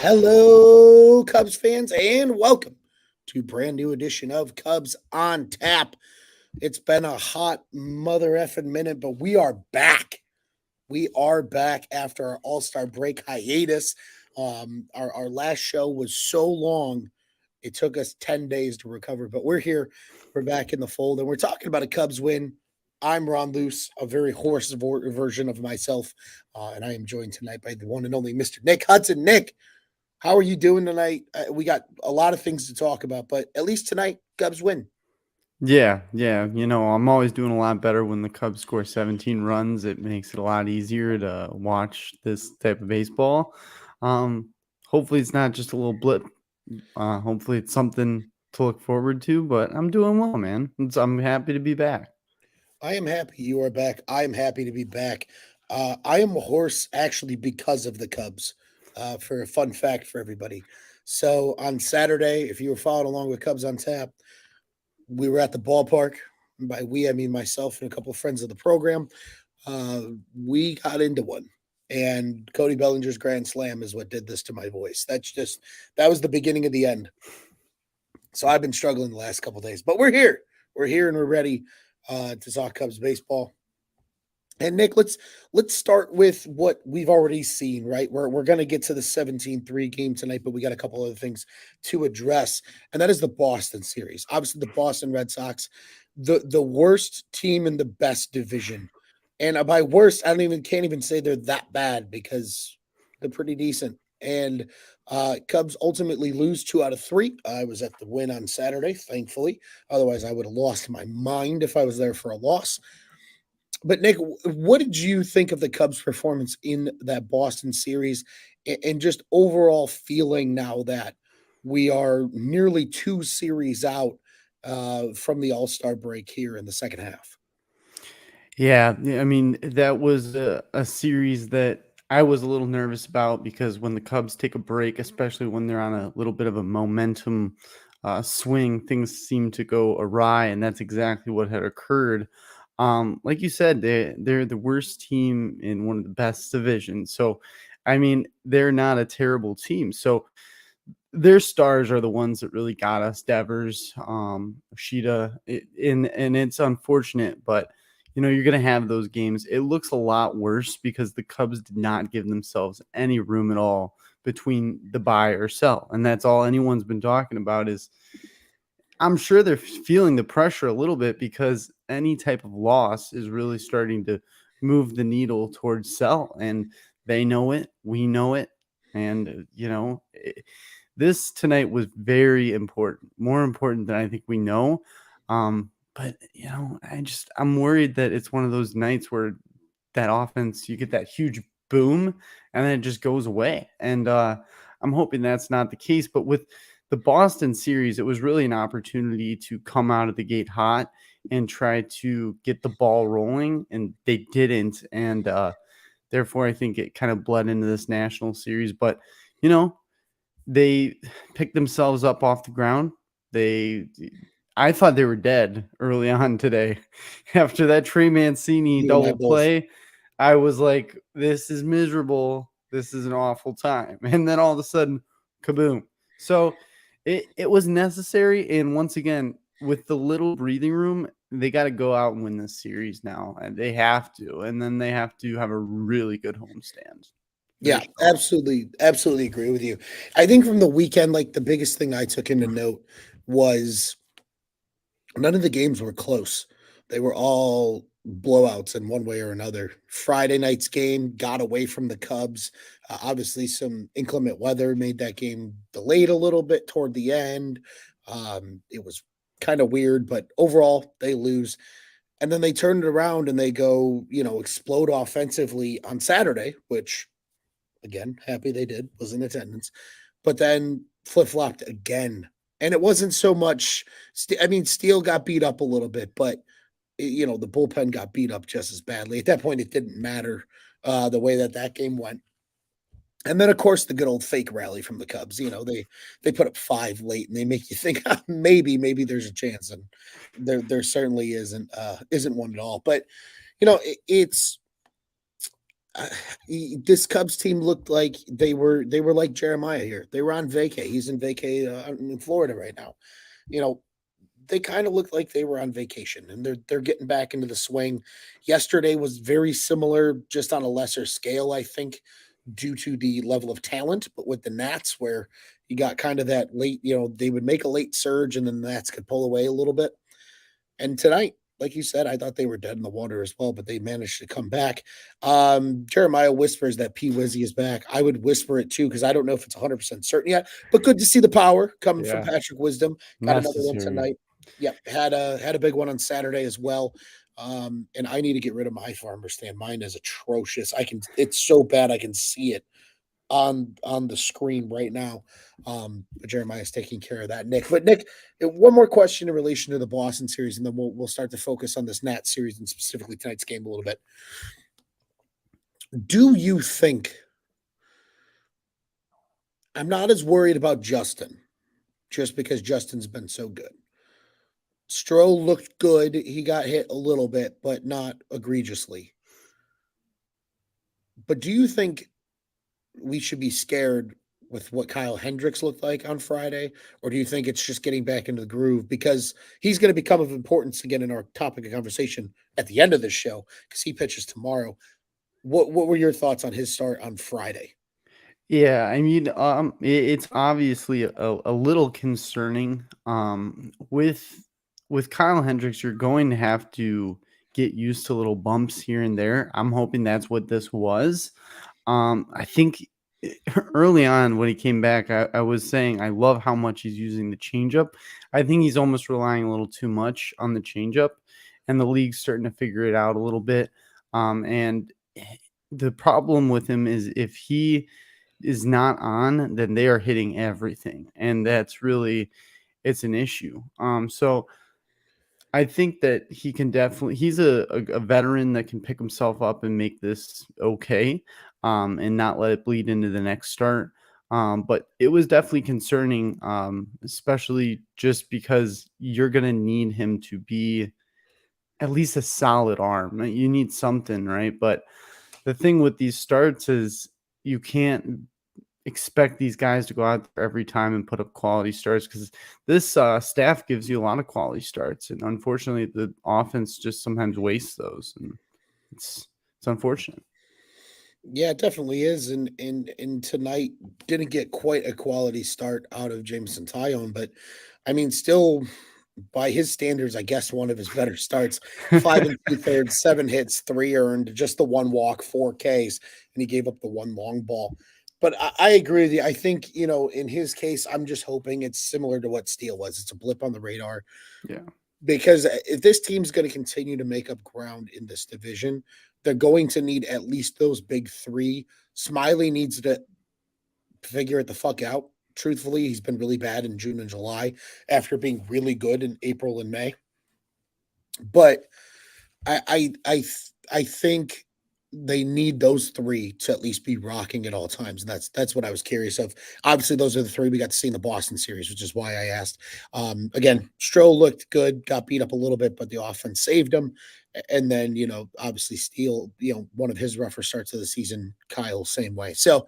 Hello, Cubs fans, and welcome to a brand new edition of Cubs on Tap. It's been a hot mother effing minute, but we are back. We are back after our All-Star break hiatus. Our last show was so long, it took us 10 days to recover, but we're here. We're back in the fold, and we're talking about a Cubs win. I'm Ron Luce, a very hoarse version of myself, and I am joined tonight by the one and only Mr. Nick Hudson. Nick, how are you doing tonight? We got a lot of things to talk about, but at least tonight, Cubs win. Yeah. I'm always doing a lot better when the Cubs score 17 runs. It makes it a lot easier to watch this type of baseball. Um, Hopefully, it's not just a little blip. Hopefully, it's something to look forward to. But I'm doing well, man. I'm happy to be back. I am happy you are back. I am happy to be back. I am a horse actually because of the Cubs. For a fun fact for everybody. So on Saturday, if you were following along with Cubs on Tap, we were at the ballpark. By we, I mean myself and a couple of friends of the program. Uh, we got into one. And Cody Bellinger's grand slam is what did this to my voice. That was the beginning of the end. So I've been struggling the last couple of days, but we're here. We're here and we're ready to talk Cubs baseball. And Nick, let's start with what we've already seen, right? We're going to get to the 17-3 game tonight, but we got a couple other things to address, and that is the Boston series. Obviously, the Boston Red Sox, the worst team in the best division. And by worst, can't even say they're that bad because they're pretty decent. And Cubs ultimately lose 2 out of 3. I was at the win on Saturday, thankfully. Otherwise, I would have lost my mind if I was there for a loss. But Nick, what did you think of the Cubs' performance in that Boston series, and just overall feeling now that we are nearly 2 series out from the All Star break here in the second half? Yeah, I mean, that was a series that I was a little nervous about because when the Cubs take a break, especially when they're on a little bit of a momentum swing, things seem to go awry, and that's exactly what had occurred. Like you said, they're the worst team in one of the best divisions. So, I mean, they're not a terrible team. So their stars are the ones that really got us. Devers, Shida, and it's unfortunate, but you're gonna have those games. It looks a lot worse because the Cubs did not give themselves any room at all between the buy or sell, and that's all anyone's been talking about. Is I'm sure they're feeling the pressure a little bit because any type of loss is really starting to move the needle towards sell, and they know it. We know it, and this tonight was very important, more important than I think we know. But I'm worried that it's one of those nights where that offense, you get that huge boom and then it just goes away. And I'm hoping that's not the case. But with the Boston series, it was really an opportunity to come out of the gate hot and try to get the ball rolling, and they didn't. And therefore, I think it kind of bled into this national series. But you know, they picked themselves up off the ground. They I thought they were dead early on today. After that Trey Mancini You and I double both. play, I was like, this is miserable. This is an awful time. And then all of a sudden, kaboom. So it was necessary. And once again, with the little breathing room, they got to go out and win this series now. And they have to. And then they have to have a really good homestand. Very Yeah, strong. absolutely, absolutely agree with you. I think from the weekend, like the biggest thing I took into note was none of the games were close. They were all blowouts in one way or another. Friday night's game got away from the Cubs. Obviously, some inclement weather made that game delayed a little bit toward the end. It was kind of weird, but overall, they lose. And then they turn it around and they go, explode offensively on Saturday, which, again, happy they did, was in attendance. But then flip flopped again. And it wasn't so much. Steele got beat up a little bit, but the bullpen got beat up just as badly. At that point, it didn't matter the way that game went. And then, of course, the good old fake rally from the Cubs. They put up 5 late, and they make you think maybe there's a chance, and there certainly isn't one at all. But it's uh, this Cubs team looked like they were like Jeremiah here. They were on vacay. He's in vacay in Florida right now. You know, they kind of looked like they were on vacation, and they're getting back into the swing. Yesterday was very similar, just on a lesser scale, I think, due to the level of talent. But with the Nats, where you got kind of that late, they would make a late surge, and then the Nats could pull away a little bit. And tonight, like you said, I thought they were dead in the water as well, but they managed to come back. Jeremiah whispers that P. Wizzy is back. I would whisper it too, because I don't know if it's 100% certain yet, but good to see the power coming from Yeah, Patrick Wisdom. Got another one necessary. tonight. Yep, had a big one on Saturday as well. And I need to get rid of my farmer stand. Mine is atrocious. It's so bad I can see it on the screen right now. But Jeremiah's taking care of that, Nick. But Nick, one more question in relation to the Boston series, and then we'll start to focus on this Nat series and specifically tonight's game a little bit. Do you think I'm not as worried about Justin, just because Justin's been so good? Stroh looked good. He got hit a little bit, but not egregiously. But do you think we should be scared with what Kyle Hendricks looked like on Friday? Or do you think it's just getting back into the groove? Because he's going to become of importance again in our topic of conversation at the end of this show, because he pitches tomorrow. What were your thoughts on his start on Friday? Yeah, I mean, it's obviously a little concerning. With Kyle Hendricks, you're going to have to get used to little bumps here and there. I'm hoping that's what this was. I think early on when he came back, I was saying I love how much he's using the changeup. I think he's almost relying a little too much on the changeup, and the league's starting to figure it out a little bit. And the problem with him is if he is not on, then they are hitting everything, and that's really it's an issue. So I think that he can definitely he's a veteran that can pick himself up and make this okay, and not let it bleed into the next start. But it was definitely concerning, especially just because you're gonna need him to be at least a solid arm. You need something, right? But the thing with these starts is you can't expect these guys to go out there every time and put up quality starts, because this staff gives you a lot of quality starts, and unfortunately, the offense just sometimes wastes those, and it's it's unfortunate. Yeah, it definitely is. And tonight didn't get quite a quality start out of Jameson Tyone, but I mean, still by his standards, I guess one of his better starts. 5 2/3, 7 hits, 3 earned, just the one walk, 4 Ks, and he gave up the one long ball. But I agree with you. I think, in his case, I'm just hoping it's similar to what Steele was. It's a blip on the radar, Yeah, because if this team's going to continue to make up ground in this division, they're going to need at least those big three. Smiley needs to figure it the fuck out. Truthfully, he's been really bad in June and July after being really good in April and May. But I think they need those three to at least be rocking at all times, and that's what I was curious of. Obviously, those are the three we got to see in the Boston series, which is why I asked. Again, Stroh looked good, got beat up a little bit, but the offense saved him. And then obviously Steele, one of his rougher starts of the season. Kyle, same way. So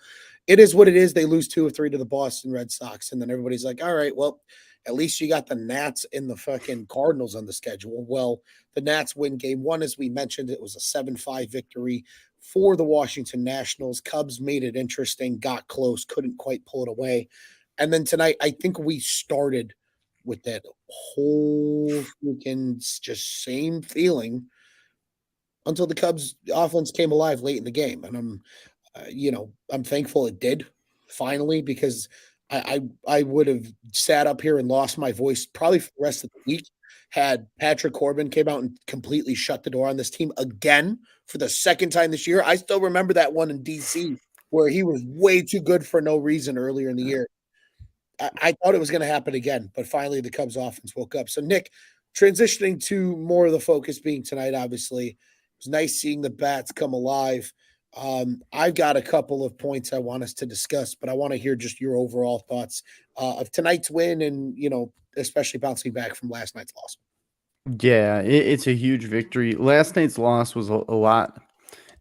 it is what it is. They lose 2 or 3 to the Boston Red Sox, and then everybody's like, "All right, well, at least you got the Nats and the fucking Cardinals on the schedule." Well, the Nats win game one, as we mentioned. It was a 7-5 victory for the Washington Nationals. Cubs made it interesting, got close, couldn't quite pull it away. And then tonight, I think we started with that whole freaking just same feeling until the Cubs offense came alive late in the game. And I'm thankful it did finally, because I would have sat up here and lost my voice probably for the rest of the week had Patrick Corbin came out and completely shut the door on this team again for the second time this year. I still remember that one in DC where he was way too good for no reason earlier in the year. I thought it was going to happen again, but finally the Cubs offense woke up. So, Nick, transitioning to more of the focus being tonight, obviously, it was nice seeing the bats come alive. I've got a couple of points I want us to discuss, but I want to hear just your overall thoughts of tonight's win and, especially bouncing back from last night's loss. yeah, it's a huge victory. Last night's loss was a lot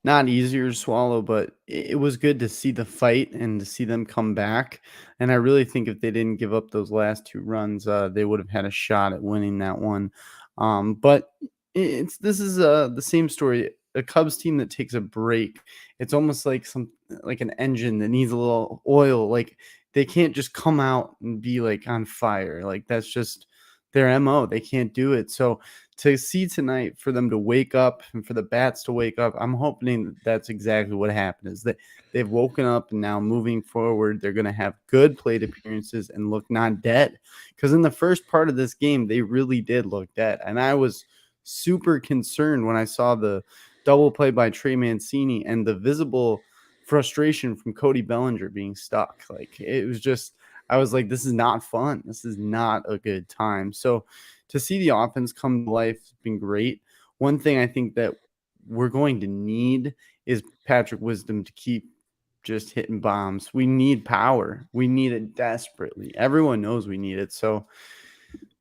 not easier to swallow, but it was good to see the fight and to see them come back. And I really think if they didn't give up those last 2 runs, they would have had a shot at winning that one. But it's this is the same story. A Cubs team that takes a break, it's almost like like an engine that needs a little oil. Like they can't just come out and be like on fire. Like that's just their MO. They can't do it. So to see tonight for them to wake up and for the bats to wake up, I'm hoping that that's exactly what happened. Is that they've woken up and now moving forward, they're going to have good plate appearances and look not dead. Because in the first part of this game, they really did look dead, and I was super concerned when I saw the double play by Trey Mancini and the visible frustration from Cody Bellinger being stuck. Like it was just, I was like, this is not fun. This is not a good time. So to see the offense come to life has been great. One thing I think that we're going to need is Patrick Wisdom to keep just hitting bombs. We need power. We need it desperately. Everyone knows we need it. So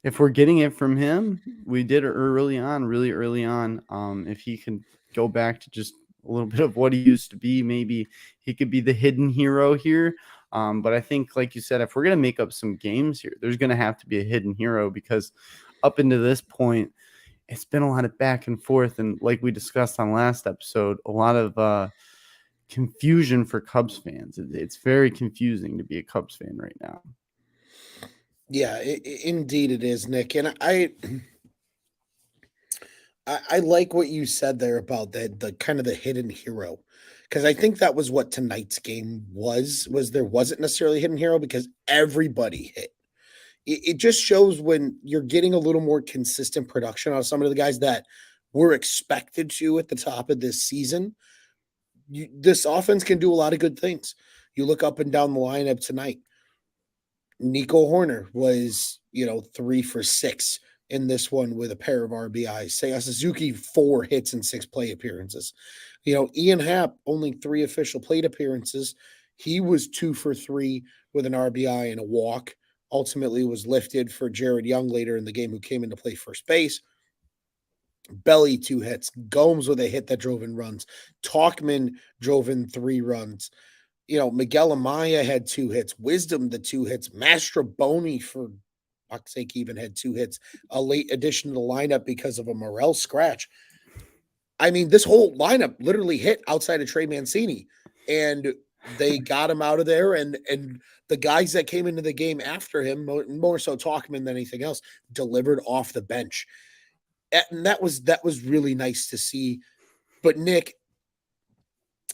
if we're getting it from him, we did it early on, really early on. If he can go back to just a little bit of what he used to be, maybe he could be the hidden hero here. But I think, like you said, if we're going to make up some games here, there's going to have to be a hidden hero because up into this point, it's been a lot of back and forth. And like we discussed on last episode, a lot of confusion for Cubs fans. It's very confusing to be a Cubs fan right now. Yeah, indeed it is, Nick. And I like what you said there about the kind of the hidden hero, because I think that was what tonight's game was there wasn't necessarily a hidden hero because everybody hit. It just shows when you're getting a little more consistent production out of some of the guys that were expected to at the top of this season. This offense can do a lot of good things. You look up and down the lineup tonight. Nico Horner was, 3 for 6 in this one with a pair of RBIs. Seiya Suzuki, 4 hits and 6 plate appearances. Ian Happ, only 3 official plate appearances. He was 2 for 3 with an RBI and a walk. Ultimately was lifted for Jared Young later in the game, who came in to play first base. Belly, 2 hits. Gomes with a hit that drove in runs. Talkman drove in 3 runs. Miguel Amaya had 2 hits. Wisdom, the 2 hits. Mastroboni, for fuck's sake, even had 2 hits. A late addition to the lineup because of a Morel scratch. I mean, this whole lineup literally hit outside of Trey Mancini, and they got him out of there. And the guys that came into the game after him, more so Talkman than anything else, delivered off the bench. And that was really nice to see. But Nick,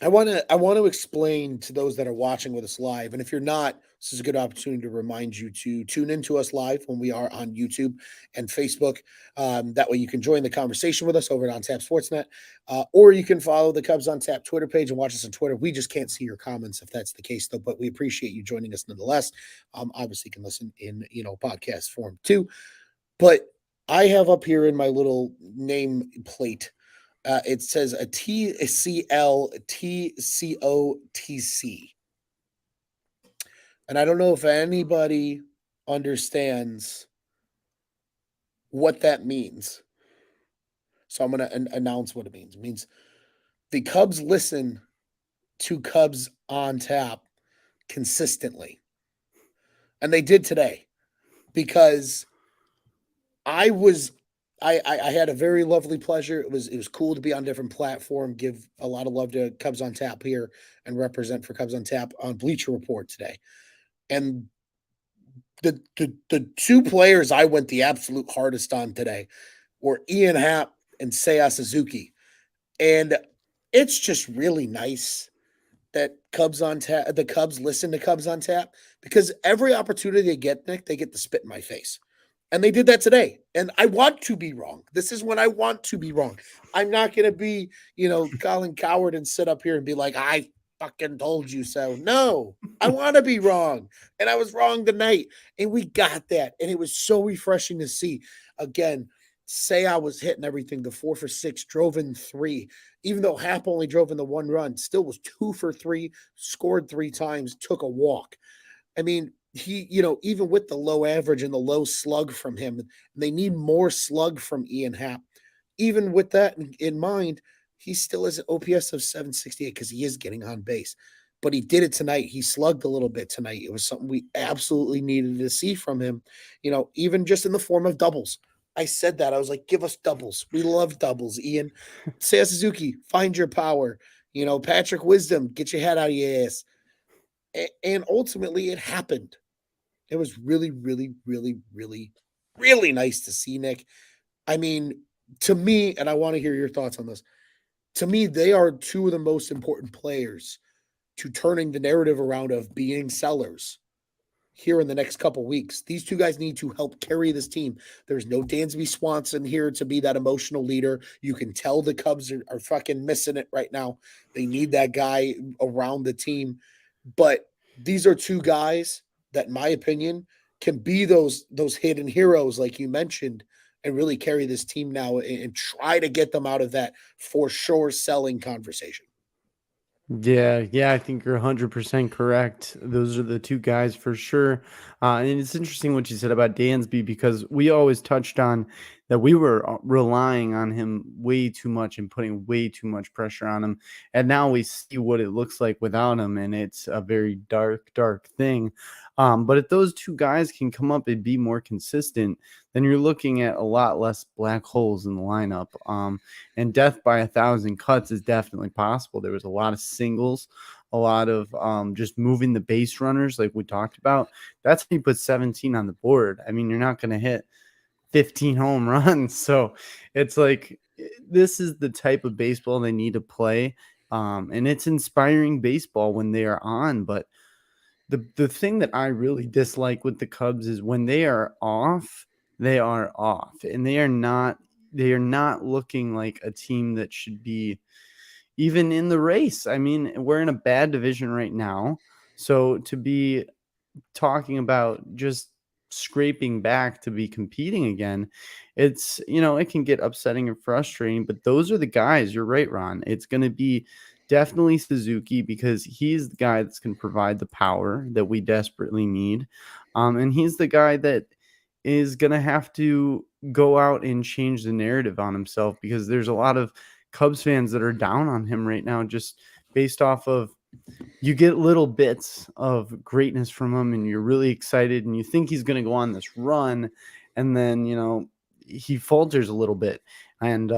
I want to explain to those that are watching with us live, and if you're not, this is a good opportunity to remind you to tune into us live when we are on YouTube and Facebook. That way, you can join the conversation with us over at On Tap Sportsnet, or you can follow the Cubs on Tap Twitter page and watch us on Twitter. We just can't see your comments if that's the case, though. But we appreciate you joining us nonetheless. Obviously, you can listen in podcast form too. But I have up here in my little name plate. It says a TCLTCOTC. And I don't know if anybody understands what that means. So I'm going to announce what it means. It means the Cubs listen to Cubs on Tap consistently. And they did today because I had a very lovely pleasure. It was cool to be on a different platform, give a lot of love to Cubs on Tap here and represent for Cubs on Tap on Bleacher Report today. And the 2 players I went the absolute hardest on today were Ian Happ and Seiya Suzuki. And it's just really nice that the Cubs listen to Cubs on Tap, because every opportunity they get, Nick, they get to spit in my face. And they did that today. And I want to be wrong. This is when I want to be wrong. I'm not going to be, Colin Coward and sit up here and be like, I fucking told you so. No, I want to be wrong. And I was wrong tonight. And we got that. And it was so refreshing to see. Again, say I was hitting everything. The 4 for 6, drove in 3. Even though Hap only drove in the 1 run, still was 2 for 3, scored 3 times, took a walk. I mean, he, even with the low average and the low slug from him, they need more slug from Ian Happ. Even with that in mind, he still has an OPS of 768 because he is getting on base. But he did it tonight. He slugged a little bit tonight. It was something we absolutely needed to see from him, even just in the form of doubles. I said that. I was like, give us doubles. We love doubles, Ian. Seiya Suzuki, find your power. Patrick Wisdom, get your head out of your ass. And ultimately, it happened. It was really, really, really, really, really nice to see, Nick. I mean, to me, and I want to hear your thoughts on this, to me, they are two of the most important players to turning the narrative around of being sellers here in the next couple weeks. These two guys need to help carry this team. There's no Dansby Swanson here to be that emotional leader. You can tell the Cubs are fucking missing it right now. They need that guy around the team. But these are two guys that, in my opinion, can be those hidden heroes, like you mentioned, and really carry this team now and try to get them out of that for sure selling conversation. Yeah, I think you're 100% correct. Those are the two guys for sure. And it's interesting what you said about Dansby because we always touched on that we were relying on him way too much and putting way too much pressure on him. And now we see what it looks like without him, and it's a very dark, dark thing. But if those two guys can come up and be more consistent, then you're looking at a lot less black holes in the lineup. And death by 1,000 cuts is definitely possible. There was a lot of singles, a lot of just moving the base runners, like we talked about. That's how you put 17 on the board. I mean, you're not going to hit 15 home runs. So it's like this is the type of baseball they need to play. And it's inspiring baseball when they are on. But the thing that I really dislike with the Cubs is when they are off, and they are not looking like a team that should be even in the race. I mean, we're in a bad division right now. So to be talking about just scraping back to be competing again, it can get upsetting and frustrating, but those are the guys. You're right, Ron. It's going to be definitely Suzuki because he's the guy that's going to provide the power that we desperately need. And he's the guy that is going to have to go out and change the narrative on himself because there's a lot of Cubs fans that are down on him right now just based off of you get little bits of greatness from him and you're really excited and you think he's going to go on this run and then he falters a little bit and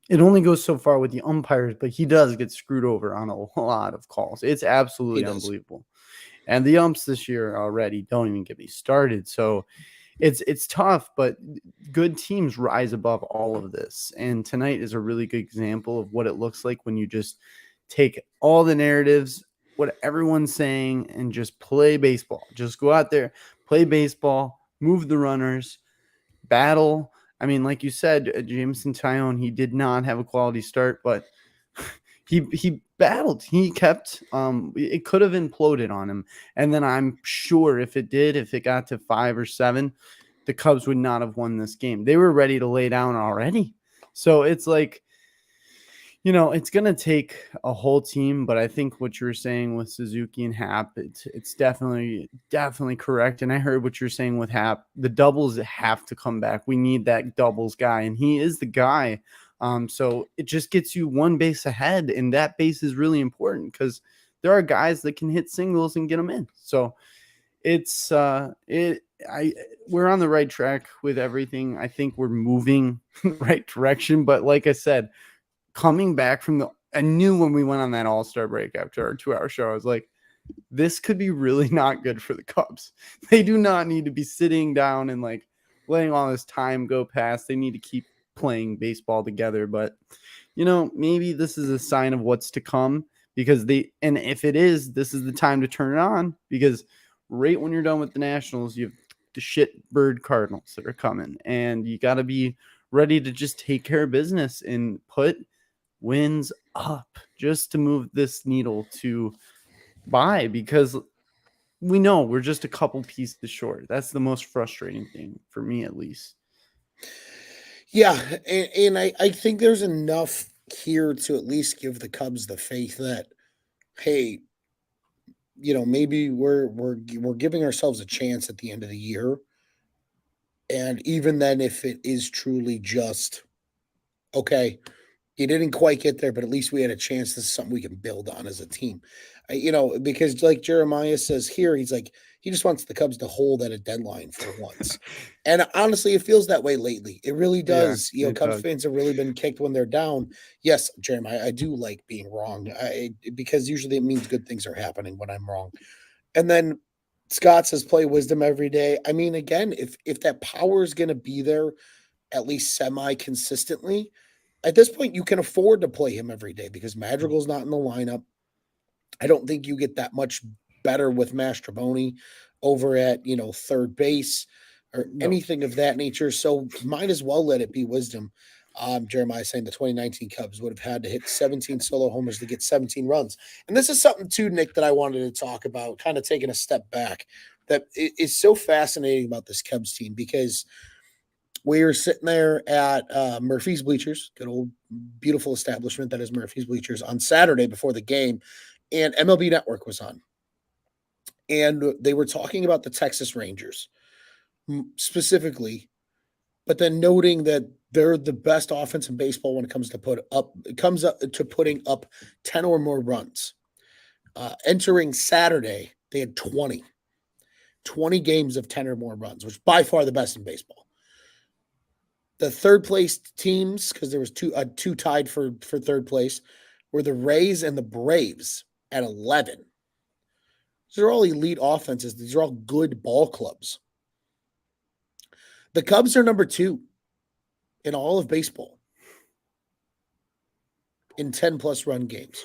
it only goes so far with the umpires, but he does get screwed over on a lot of calls. It's He absolutely does. unbelievable. And the umps this year already don't even get me started. So it's tough, but good teams rise above all of this. And tonight is a really good example of what it looks like when you just take all the narratives, what everyone's saying, and just play baseball. Just go out there, play baseball, move the runners, battle. I mean, like you said, Jameson Tyone, he did not have a quality start, but he battled. He kept it could have imploded on him. And then I'm sure if it got to 5 or 7, the Cubs would not have won this game. They were ready to lay down already. So it's like, it's going to take a whole team, but I think what you're saying with Suzuki and Hap, it's definitely, definitely correct. And I heard what you're saying with Hap. The doubles have to come back. We need that doubles guy, and he is the guy. So it just gets you one base ahead, and that base is really important because there are guys that can hit singles and get them in. So it's we're on the right track with everything. I think we're moving in the right direction, but like I said, coming back I knew when we went on that all-star break after our 2-hour show, I was like, this could be really not good for the Cubs. They do not need to be sitting down and like letting all this time go past. They need to keep playing baseball together. But, maybe this is a sign of what's to come because and if it is, this is the time to turn it on because right when you're done with the Nationals, you have the shitbird Cardinals that are coming and you got to be ready to just take care of business and put wins up just to move this needle to buy because we know we're just a couple pieces short. That's the most frustrating thing for me, at least. Yeah, and I think there's enough here to at least give the Cubs the faith that, hey, maybe we're giving ourselves a chance at the end of the year. And even then, if it is truly just okay, He didn't quite get there, but at least we had a chance. This is something we can build on as a team. Because like Jeremiah says here, he's like, he just wants the Cubs to hold at a deadline for once. And honestly, it feels that way lately. It really Yeah, does. it Cubs does. fans have really been kicked when they're down. Yes, Jeremiah, I do like being wrong because usually it means good things are happening when I'm wrong. And then Scott says play wisdom every day. I mean, again, if that power is going to be there at least semi consistently, at this point you can afford to play him every day because Madrigal's not in the lineup. I don't think you get that much better with Mastroboni over at third base or No. anything of that nature. So might as well let it be wisdom. Jeremiah saying the 2019 Cubs would have had to hit 17 solo homers to get 17 runs. And this is something too, Nick, that I wanted to talk about, kind of taking a step back, that is so fascinating about this Cubs team because we were sitting there at Murphy's Bleachers, good old beautiful establishment that is Murphy's Bleachers, on Saturday before the game, and MLB Network was on. And they were talking about the Texas Rangers specifically, but then noting that they're the best offense in baseball when it comes to putting up 10 or more runs. Entering Saturday, they had 20 games of 10 or more runs, which is by far the best in baseball. The third place teams, because there was two tied for third place, were the Rays and the Braves at 11. These are all elite offenses. These are all good ball clubs. The Cubs are number 2 in all of baseball in 10-plus run games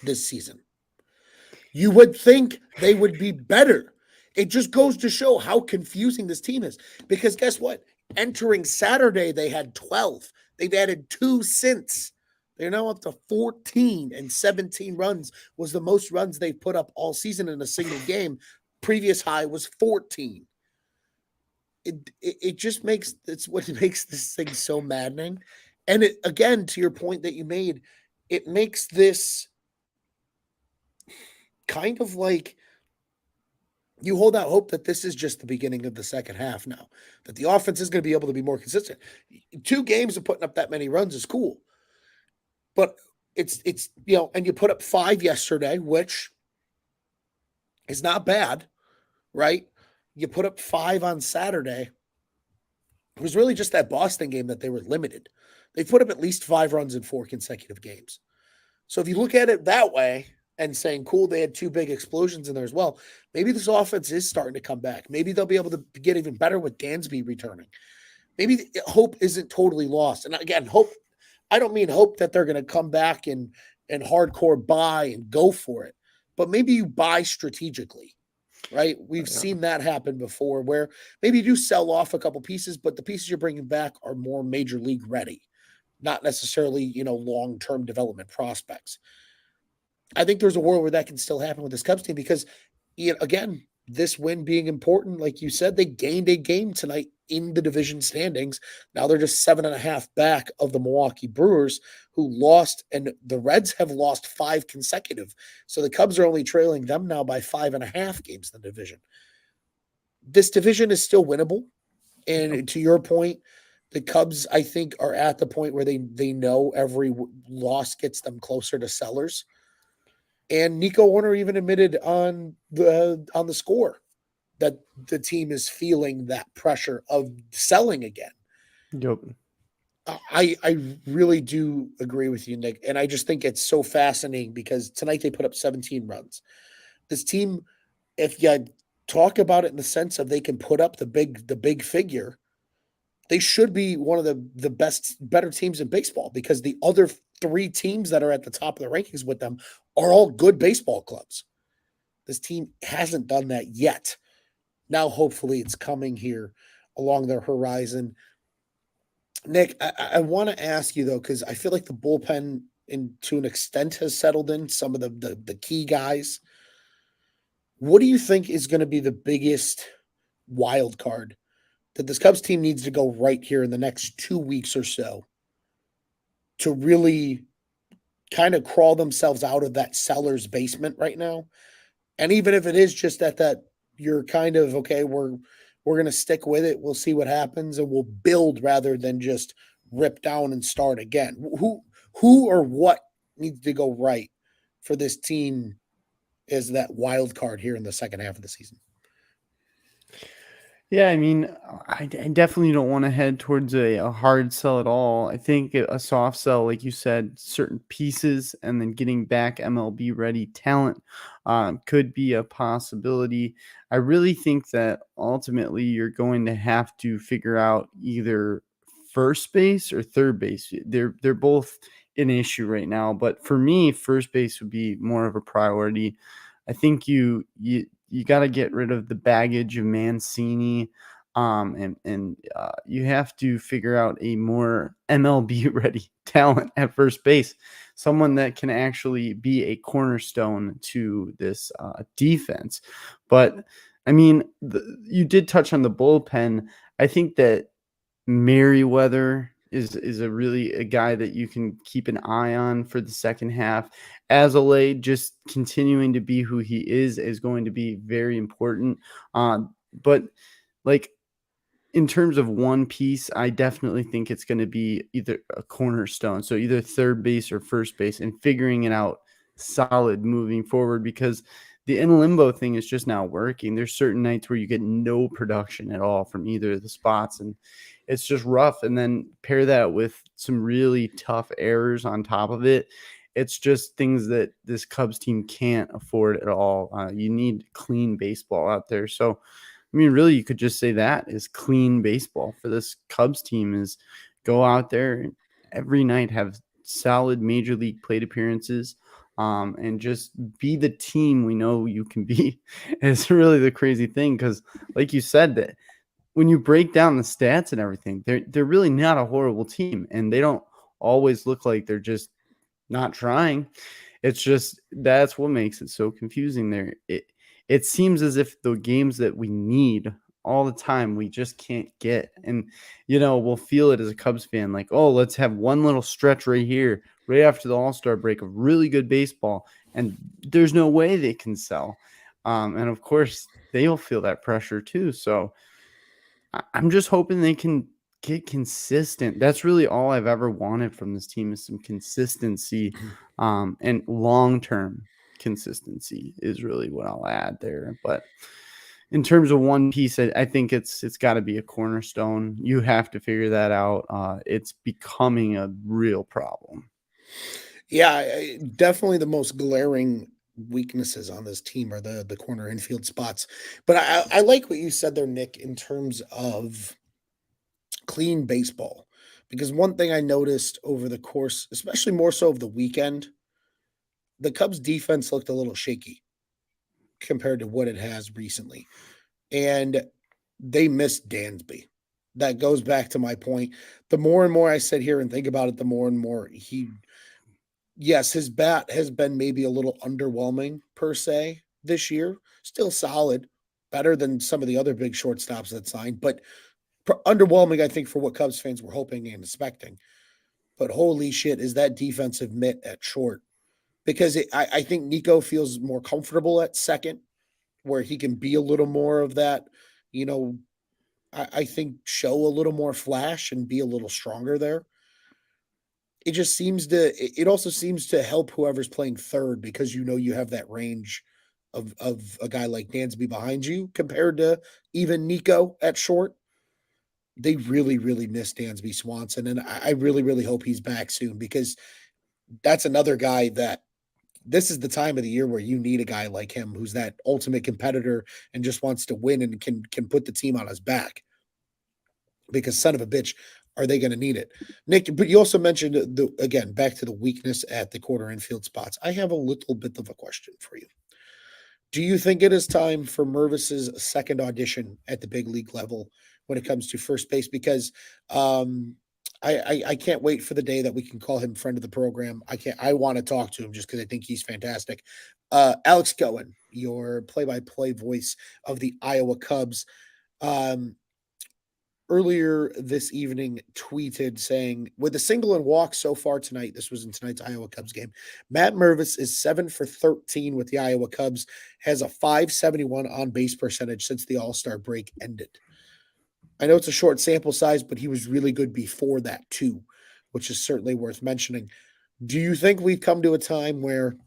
this season. You would think they would be better. It just goes to show how confusing this team is. Because guess what? Entering Saturday, they had 12. They've added 2 since. They're now up to 14, and 17 runs was the most runs they've put up all season in a single game. Previous high was 14. It just makes, it's what makes this thing so maddening. And it, again, to your point that you made, it makes this kind of like you hold out hope that this is just the beginning of the second half now, that the offense is going to be able to be more consistent. 2 games of putting up that many runs is cool. But it's and you put up 5 yesterday, which is not bad, right? You put up 5 on Saturday. It was really just that Boston game that they were limited. They put up at least 5 runs in 4 consecutive games. So if you look at it that way and saying, cool, they had 2 big explosions in there as well, maybe this offense is starting to come back. Maybe they'll be able to get even better with Dansby returning. Maybe hope isn't totally lost. And again, hope, I don't mean hope that they're going to come back and hardcore buy and go for it, but maybe you buy strategically, right? We've seen that happen before where maybe you do sell off a couple pieces, but the pieces you're bringing back are more major league ready, not necessarily, long-term development prospects. I think there's a world where that can still happen with this Cubs team because, again, this win being important, like you said, they gained a game tonight in the division standings. Now they're just 7.5 back of the Milwaukee Brewers, who lost, and the Reds have lost 5 consecutive. So the Cubs are only trailing them now by 5.5 games in the division. This division is still winnable. And to your point, the Cubs, I think, are at the point where they know every loss gets them closer to sellers. And Nico Warner even admitted on the score that the team is feeling that pressure of selling again. Yep. I really do agree with you, Nick. And I just think it's so fascinating because tonight they put up 17 runs. This team, if you talk about it in the sense of they can put up the big figure, they should be one of the better teams in baseball because the other 3 teams that are at the top of the rankings with them are all good baseball clubs. This team hasn't done that yet. Now, hopefully it's coming here along their horizon. Nick, I want to ask you, though, because I feel like the bullpen, to an extent, has settled in some of the key guys. What do you think is going to be the biggest wild card that this Cubs team needs to go right here in the next 2 weeks or so to really kind of crawl themselves out of that seller's basement right now? And even if it is just that you're kind of, okay, we're going to stick with it. We'll see what happens and we'll build rather than just rip down and start again? Who or what needs to go right for this team as that wild card here in the second half of the season? Yeah, I mean, I definitely don't want to head towards a hard sell at all. I think a soft sell, like you said, certain pieces and then getting back MLB ready talent could be a possibility. I really think that ultimately you're going to have to figure out either first base or third base. They're both an issue right now, but for me, first base would be more of a priority. I think you got to get rid of the baggage of Mancini, and you have to figure out a more MLB ready talent at first base, someone that can actually be a cornerstone to this defense. But I mean, you did touch on the bullpen. I think that Merriweather is a really a guy that you can keep an eye on for the second half. Azalea just continuing to be who he is going to be very important. But like in terms of one piece, I definitely think it's going to be either a cornerstone, so either third base or first base, and figuring it out solid moving forward because the in limbo thing is just not working. There's certain nights where you get no production at all from either of the spots, and it's just rough. And then pair that with some really tough errors on top of it. It's just things that this Cubs team can't afford at all. You need clean baseball out there. So I mean, really, you could just say that is clean baseball for this Cubs team is go out there and every night have solid major league plate appearances and just be the team we know you can be. It's really the crazy thing because, like you said, that when you break down the stats and everything, they're really not a horrible team, and they don't always look like they're just not trying. It's just that's what makes it so confusing there. It seems as if the games that we need all the time we just can't get. And we'll feel it as a Cubs fan like, "Oh, let's have one little stretch right here right after the All-Star break of really good baseball." And there's no way they can sell. And of course, they'll feel that pressure too. So I'm just hoping they can get consistent. That's really all I've ever wanted from this team is some consistency, and long-term consistency is really what I'll add there. But in terms of one piece, I think it's got to be a cornerstone. You have to figure that out. It's becoming a real problem. Yeah, definitely the most glaring weaknesses on this team are the corner infield spots. But I like what you said there, Nick, in terms of clean baseball. Because one thing I noticed over the course, especially more so of the weekend, the Cubs defense looked a little shaky compared to what it has recently. And they missed Dansby. That goes back to my point. The more and more I sit here and think about it, the more and more yes, his bat has been maybe a little underwhelming per se this year. Still solid, better than some of the other big shortstops that signed, but underwhelming, I think, for what Cubs fans were hoping and expecting. But holy shit, is that defensive mitt at short? Because I think Nico feels more comfortable at second, where he can be a little more of that, you know, I think show a little more flash and be a little stronger there. It just seems to it also seems to help whoever's playing third because you have that range of a guy like Dansby behind you compared to even Nico at short. They really, really miss Dansby Swanson, and I really, really hope he's back soon because that's another guy that this is the time of the year where you need a guy like him who's that ultimate competitor and just wants to win and can put the team on his back. Because son of a bitch, are they going to need it, Nick? But you also mentioned again back to the weakness at the corner infield spots. I have a little bit of a question for you. Do you think it is time for Mervis's second audition at the big league level when it comes to first base? Because um, I can't wait for the day that we can call him friend of the program. I want to talk to him just because I think he's fantastic. Alex Cohen, your play-by-play voice of the Iowa Cubs. Um, Earlier this evening tweeted saying, with a single and walk so far tonight, this was in tonight's Iowa Cubs game, Matt Mervis is 7 for 13 with the Iowa Cubs, has a 571 on base percentage since the All-Star break ended. I know it's a short sample size, but he was really good before that too, which is certainly worth mentioning. Do you think we've come to a time where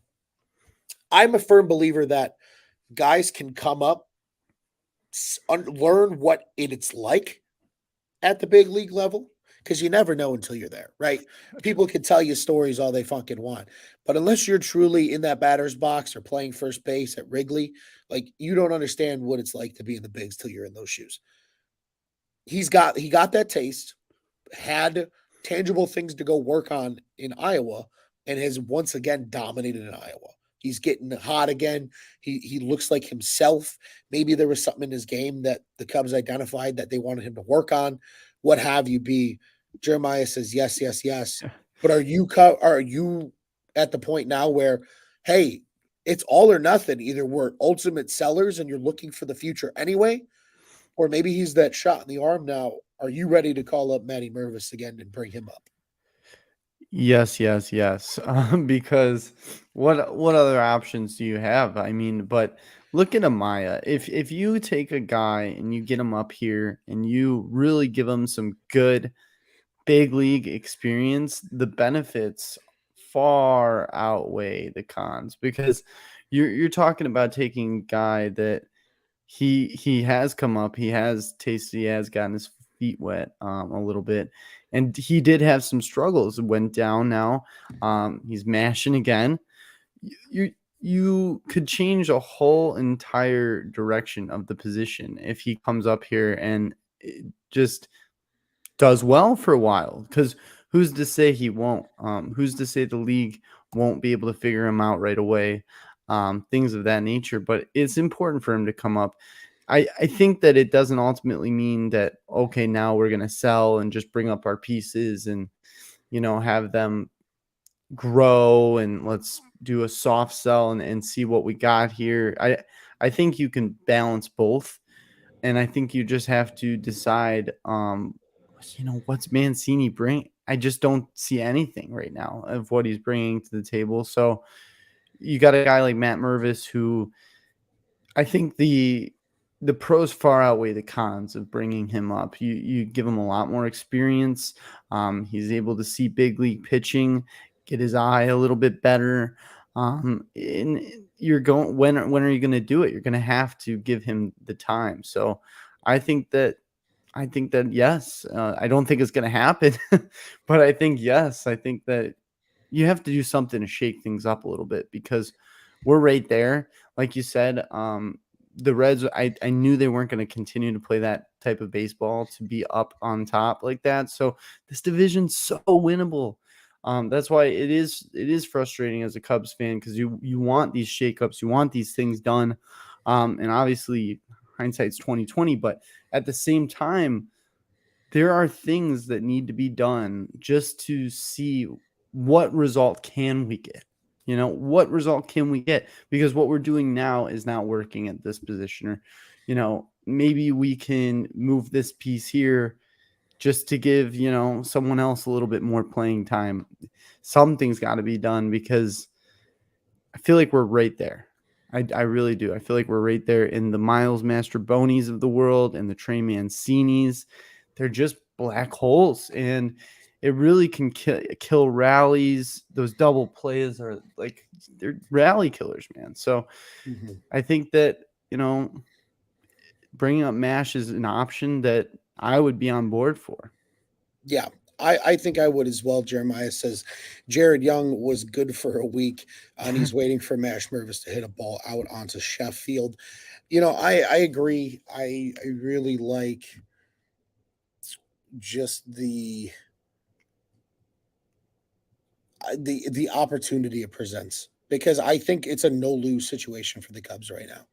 I'm a firm believer that guys can come up, learn what it's like at the big league level? Because you never know until you're there, right? People can tell you stories all they fucking want. But unless you're truly in that batter's box or playing first base at Wrigley, like you don't understand what it's like to be in the bigs till you're in those shoes. He got that taste, had tangible things to go work on in Iowa, and has once again dominated in Iowa. He's getting hot again. He looks like himself. Maybe there was something in his game that the Cubs identified that they wanted him to work on. What have you be? Jeremiah says yes, yes, yes. But are you at the point now where, hey, it's all or nothing? Either we're ultimate sellers and you're looking for the future anyway, or maybe he's that shot in the arm now. Are you ready to call up Matty Mervis again and bring him up? Yes, yes, yes. Because what other options do you have? I mean, but look at Amaya. If you take a guy and you get him up here and you really give him some good big league experience, the benefits far outweigh the cons because you're talking about taking a guy that he has come up, he has tasted, he has gotten his feet wet a little bit, and he did have some struggles. Went down now, he's mashing again. You could change a whole entire direction of the position if he comes up here and just does well for a while. Because who's to say he won't? Who's to say the league won't be able to figure him out right away? Things of that nature. But it's important for him to come up. I think that it doesn't ultimately mean that, okay, now we're going to sell and just bring up our pieces and, have them grow and let's do a soft sell and see what we got here. I think you can balance both. And I think you just have to decide, what's Mancini bring? I just don't see anything right now of what he's bringing to the table. So you got a guy like Matt Mervis who I think the pros far outweigh the cons of bringing him up. You give him a lot more experience. He's able to see big league pitching, get his eye a little bit better. And you're going when are you going to do it? You're going to have to give him the time. So I think that yes. I don't think it's going to happen, but I think yes. I think that you have to do something to shake things up a little bit because we're right there. Like you said, the Reds, I knew they weren't going to continue to play that type of baseball to be up on top like that. So this division's so winnable. That's why it is frustrating as a Cubs fan because you want these shakeups, you want these things done. And obviously hindsight's 2020, but at the same time, there are things that need to be done just to see what result can we get. What result can we get? Because what we're doing now is not working at this position. Or, maybe we can move this piece here just to give, someone else a little bit more playing time. Something's got to be done because I feel like we're right there. I really do. I feel like we're right there in the Miles Mastrobonis of the world and the Trey Mancinis. They're just black holes, and it really can kill rallies. Those double plays are like they're rally killers, man. So Mhm. I think that bringing up Mash is an option that I would be on board for. Yeah, I think I would as well. Jeremiah says Jared Young was good for a week, and he's waiting for Mash Mervis to hit a ball out onto Sheffield. I agree. I really like just the opportunity it presents because I think it's a no lose situation for the Cubs right now.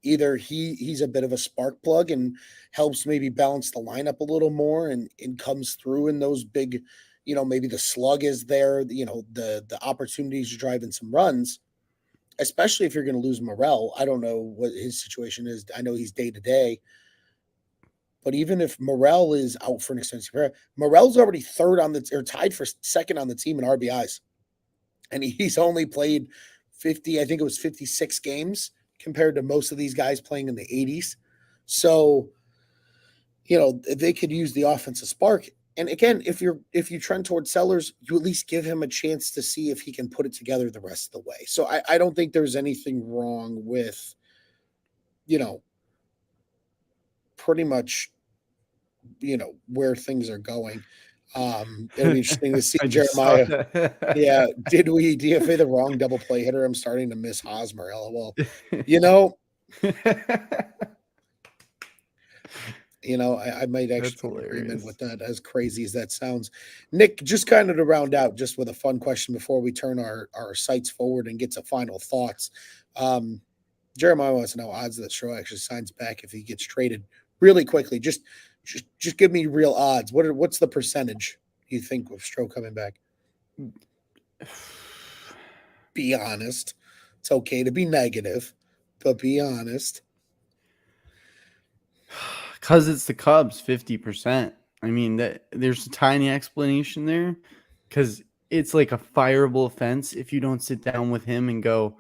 Either he's a bit of a spark plug and helps maybe balance the lineup a little more and comes through in those big, maybe the slug is there, the opportunities to drive in some runs, especially if you're going to lose Morel. I don't know what his situation is. I know he's day to day, but even if Morel is out for an extensive period, Morel's already third on the or tied for second on the team in RBIs, and he's only played 50. I think it was 56 games compared to most of these guys playing in the 80s. So they could use the offensive spark. And again, if you trend towards Sellers, you at least give him a chance to see if he can put it together the rest of the way. So I don't think there's anything wrong with, you know, pretty much, where things are going. It'll be interesting to see I just saw Jeremiah. Yeah, that. did we DFA the wrong double play hitter? I'm starting to miss Hosmer. LOL. You know, I might That's actually be in agreement with hilarious. that, as crazy as that sounds. Nick, just kind of to round out, just with a fun question before we turn our sights forward and get to final thoughts. Um, Jeremiah wants to know odds that Stroh actually signs back if he gets traded really quickly. Just give me real odds. What's the percentage you think of Stroh coming back? Be honest. It's okay to be negative, but be honest. Because it's the Cubs, 50%. I mean, there's a tiny explanation there because it's like a fireable offense if you don't sit down with him and go,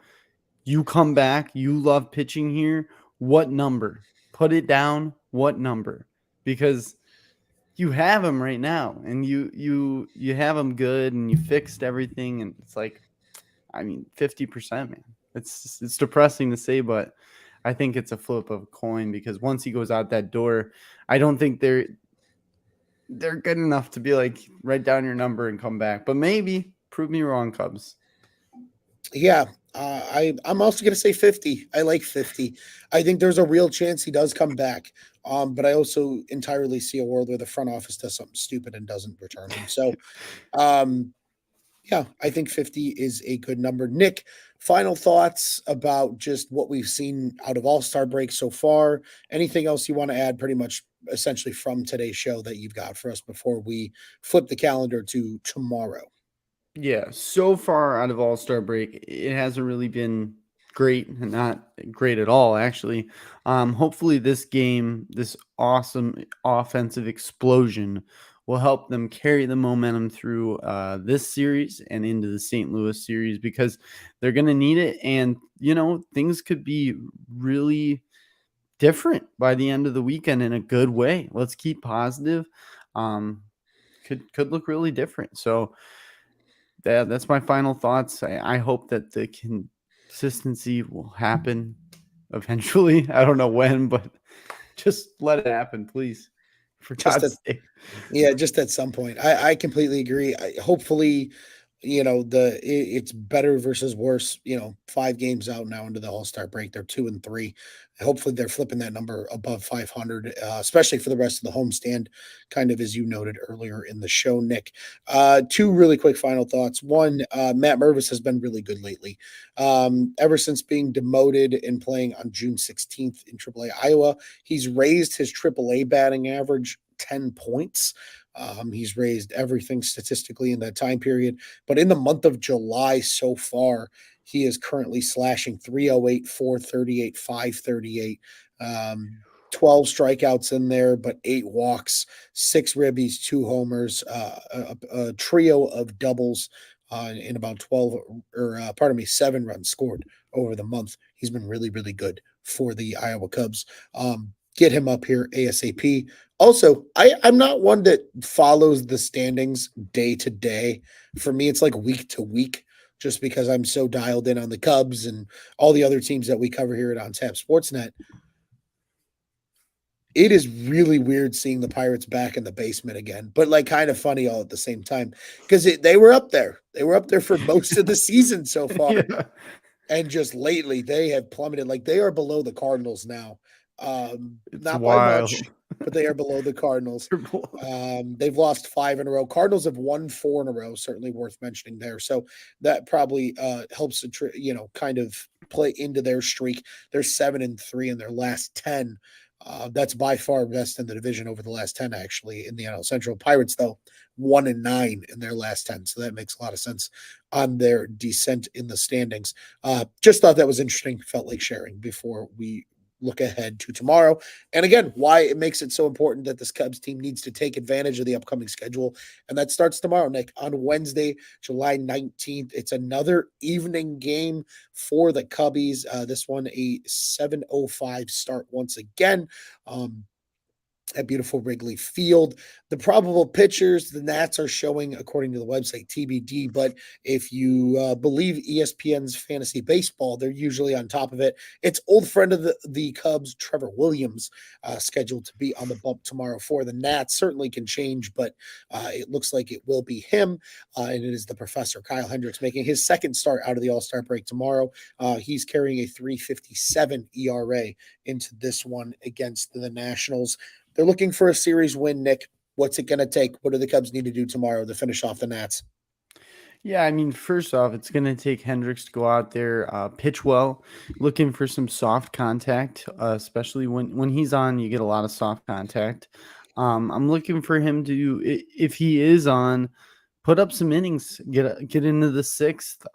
you come back, you love pitching here. What number? Put it down. What number? Because you have him right now and you have him good and you fixed everything and it's like, I mean, 50%, man. It's depressing to say, but I think it's a flip of a coin because once he goes out that door, I don't think they're good enough to be like write down your number and come back. But maybe prove me wrong, Cubs. Yeah, I'm also going to say 50. I like 50. I think there's a real chance he does come back. But I also entirely see a world where the front office does something stupid and doesn't return him. So, um, yeah, I think 50 is a good number. Nick, final thoughts about just what we've seen out of All-Star break so far? Anything else you want to add pretty much essentially from today's show that you've got for us before we flip the calendar to tomorrow? Yeah, so far out of All Star break, it hasn't really been great, not great at all, actually. Hopefully, this game, this awesome offensive explosion, will help them carry the momentum through this series and into the St. Louis series because they're going to need it. And, things could be really different by the end of the weekend in a good way. Let's keep positive. Um, could look really different. So, that's my final thoughts. I hope that the consistency will happen eventually. I don't know when, but just let it happen, please. For Just at God's sake. Yeah, just at some point. I completely agree. Hopefully, it's better versus worse. 5 games out now into the All Star break. They're 2-3. Hopefully, they're flipping that number above 500, especially for the rest of the homestand. Kind of as you noted earlier in the show, Nick. Two really quick final thoughts. One, Matt Mervis has been really good lately. Ever since being demoted and playing on June 16th in AAA Iowa, he's raised his AAA batting average 10 points. He's raised everything statistically in that time period. But in the month of July so far, he is currently slashing 308, 438, 538. 12 strikeouts in there, but 8 walks, 6 ribbies, 2 homers, a trio of doubles in about 12, or pardon me, 7 runs scored over the month. He's been really, really good for the Iowa Cubs. Get him up here ASAP. Also, I'm not one that follows the standings day to day. For me, it's like week to week, just because I'm so dialed in on the Cubs and all the other teams that we cover here at On Tap Sportsnet. It is really weird seeing the Pirates back in the basement again, but like kind of funny all at the same time because they were up there. They were up there for most of the season so far. Yeah. And just lately, they have plummeted. Like they are below the Cardinals now. It's Not by much, wild. but they are below the Cardinals. They're below. They've lost 5 in a row. Cardinals have won 4 in a row. Certainly worth mentioning there. So that probably helps to kind of play into their streak. They're 7-3 in their last 10. That's by far best in the division over the last 10, actually, in the NL Central. Pirates, though, 1-9 in their last 10. So that makes a lot of sense on their descent in the standings. Just thought that was interesting. Felt like sharing before we look ahead to tomorrow. And again, why it makes it so important that this Cubs team needs to take advantage of the upcoming schedule. And that starts tomorrow, Nick, on Wednesday, July 19th. It's another evening game for the Cubbies. This one, a 7:05 start once again. at beautiful Wrigley Field. The probable pitchers, the Nats are showing, according to the website, TBD. But if you believe ESPN's fantasy baseball, they're usually on top of it. It's old friend of the Cubs, Trevor Williams, scheduled to be on the bump tomorrow for the Nats. Certainly can change, but it looks like it will be him. And it is the professor, Kyle Hendricks, making his second start out of the All-Star break tomorrow. He's carrying a 3.57 ERA into this one against the Nationals. They're looking for a series win, Nick. What's it going to take? What do the Cubs need to do tomorrow to finish off the Nats? Yeah, I mean, first off, it's going to take Hendricks to go out there, pitch well, looking for some soft contact, especially when he's on, you get a lot of soft contact. I'm looking for him to, if he is on, put up some innings, get into the sixth,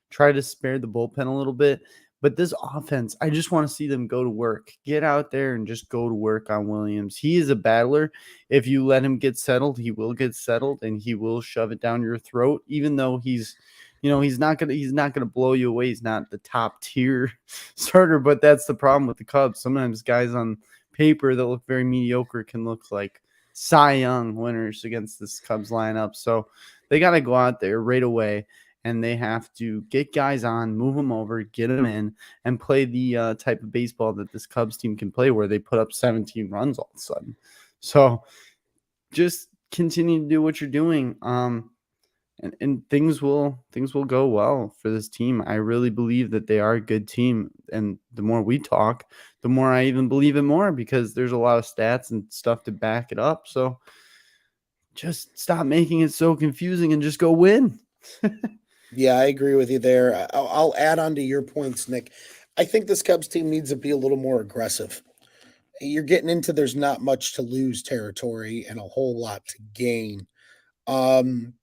try to spare the bullpen a little bit. But this offense, I just want to see them go to work. Get out there and just go to work on Williams. He is a battler. If you let him get settled, he will get settled and he will shove it down your throat, even though he's not gonna blow you away. He's not the top tier starter, but that's the problem with the Cubs. Sometimes guys on paper that look very mediocre can look like Cy Young winners against this Cubs lineup. So they got to go out there right away and they have to get guys on, move them over, get them in, and play the type of baseball that this Cubs team can play where they put up 17 runs all of a sudden. So just continue to do what you're doing. And things will go well for this team. I really believe that they are a good team. And the more we talk, the more I even believe it more because there's a lot of stats and stuff to back it up. So just stop making it so confusing and just go win. Yeah, I agree with you there. I'll add on to your points, Nick. I think this Cubs team needs to be a little more aggressive. You're getting into there's not much to lose territory and a whole lot to gain. Um,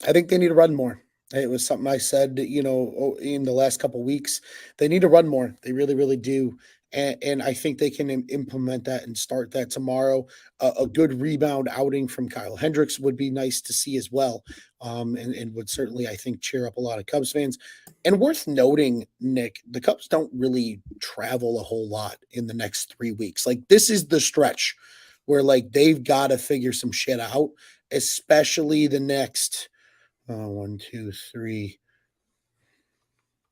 I think they need to run more. It was something I said, in the last couple of weeks. They need to run more. They really, really do. And I think they can implement that and start that tomorrow. A good rebound outing from Kyle Hendricks would be nice to see as well, and would certainly, I think, cheer up a lot of Cubs fans. And worth noting, Nick, the Cubs don't really travel a whole lot in the next 3 weeks. Like, this is the stretch where, like, they've got to figure some shit out, especially the next – 1, 2, 3,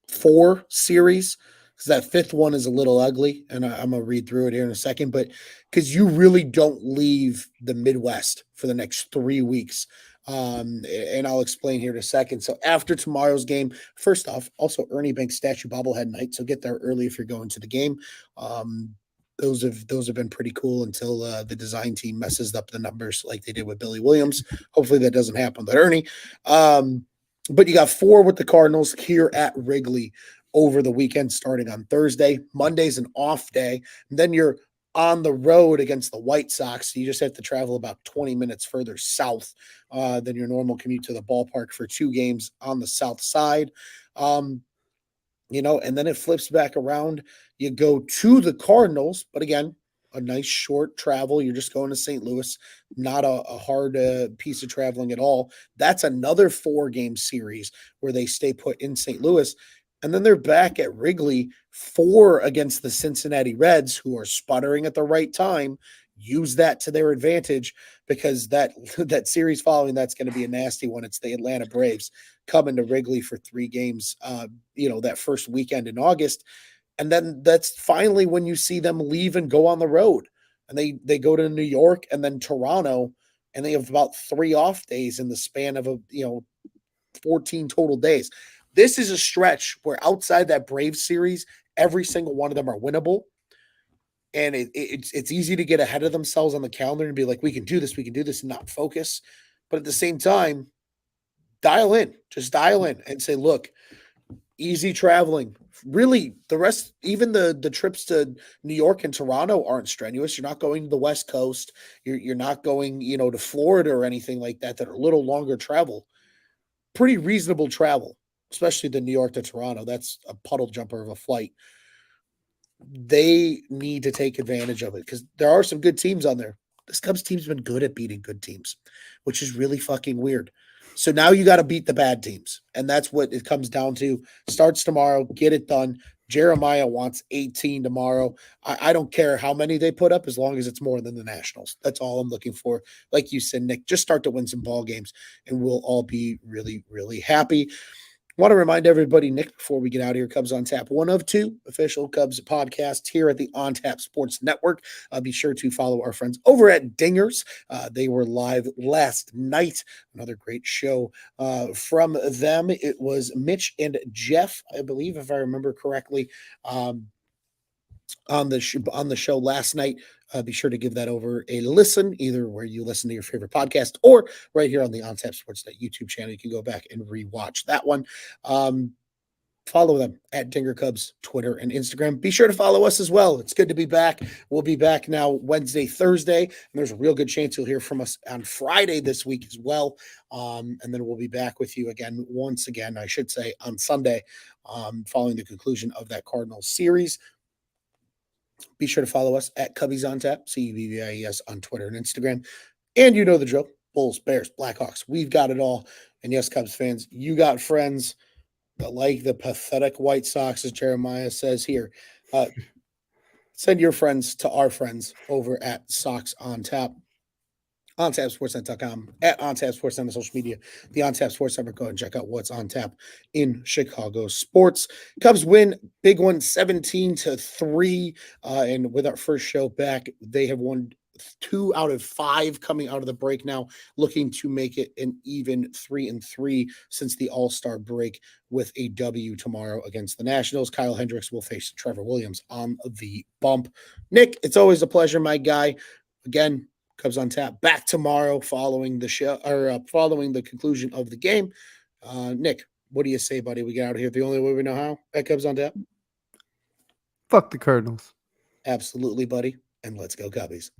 4 series, because that fifth one is a little ugly, and I'm gonna read through it here in a second. But because you really don't leave the Midwest for the next 3 weeks, and I'll explain here in a second. So after tomorrow's game, first off, also Ernie Banks statue bobblehead night, so get there early if you're going to the game. Those have been pretty cool until the design team messes up the numbers like they did with Billy Williams. Hopefully that doesn't happen with Ernie. But you got 4 with the Cardinals here at Wrigley over the weekend, starting on Thursday. Monday's an off day. And then you're on the road against the White Sox. So you just have to travel about 20 minutes further south than your normal commute to the ballpark for 2 games on the south side. And then it flips back around. You go to the Cardinals, but again, a nice short travel. You're just going to St. Louis, not a hard piece of traveling at all. That's another 4-game series where they stay put in St. Louis. And then they're back at Wrigley 4 against the Cincinnati Reds, who are sputtering at the right time. Use that to their advantage because that series following that's going to be a nasty one. It's the Atlanta Braves coming to Wrigley for 3 games, that first weekend in August. And then that's finally when you see them leave and go on the road. And they go to New York and then Toronto, and they have about 3 off days in the span of 14 total days. This is a stretch where outside that Braves series, every single one of them are winnable. And it's easy to get ahead of themselves on the calendar and be like, we can do this, and not focus. But at the same time, just dial in and say, look, easy traveling. Really, the rest, even the trips to New York and Toronto aren't strenuous. You're not going to the West Coast. You're not going, to Florida or anything like that are a little longer travel. Pretty reasonable travel, especially the New York to Toronto. That's a puddle jumper of a flight. They need to take advantage of it because there are some good teams on there. This Cubs team's been good at beating good teams, which is really fucking weird. So now you got to beat the bad teams, and that's what it comes down to. Starts tomorrow. Get it done. Jeremiah wants 18 tomorrow. I don't care how many they put up as long as it's more than the Nationals. That's all I'm looking for. Like you said, Nick, just start to win some ball games and we'll all be really, really happy. Want to remind everybody, Nick, before we get out of here, Cubs on Tap, one of two official Cubs podcasts here at the On Tap Sports Network. Be sure to follow our friends over at Dingers. They were live last night. Another great show from them. It was Mitch and Jeff, I believe, if I remember correctly. On the show last night. Be sure to give that over a listen, either where you listen to your favorite podcast or right here on the OnTap Sportsnet YouTube channel. You can go back and rewatch that one. Follow them at Dinger Cubs, Twitter and Instagram. Be sure to follow us as well. It's good to be back. We'll be back now Wednesday, Thursday, and there's a real good chance you'll hear from us on Friday this week as well. And then we'll be back with you again, once again, I should say, on Sunday, following the conclusion of that Cardinals series. Be sure to follow us at Cubbies on Tap, CUBBIES on Twitter and Instagram. And you know the drill. Bulls, Bears, Blackhawks. We've got it all. And yes, Cubs fans, you got friends that like the pathetic White Sox, as Jeremiah says here. Send your friends to our friends over at Sox on Tap. OnTapSportsNet.com, at OnTapSportsNet on social media, the OnTap Sports Network. Go and check out what's on tap in Chicago sports. Cubs win, big one, 17-3. And with our first show back, they have won 2 out of 5 coming out of the break now, looking to make it an even 3-3 since the All-Star break with a W tomorrow against the Nationals. Kyle Hendricks will face Trevor Williams on the bump. Nick, it's always a pleasure, my guy. Again, Cubs on Tap back tomorrow following the show or following the conclusion of the game. Nick, what do you say, buddy? We get out of here the only way we know how at Cubs on Tap. Fuck the Cardinals. Absolutely, buddy. And let's go Cubbies.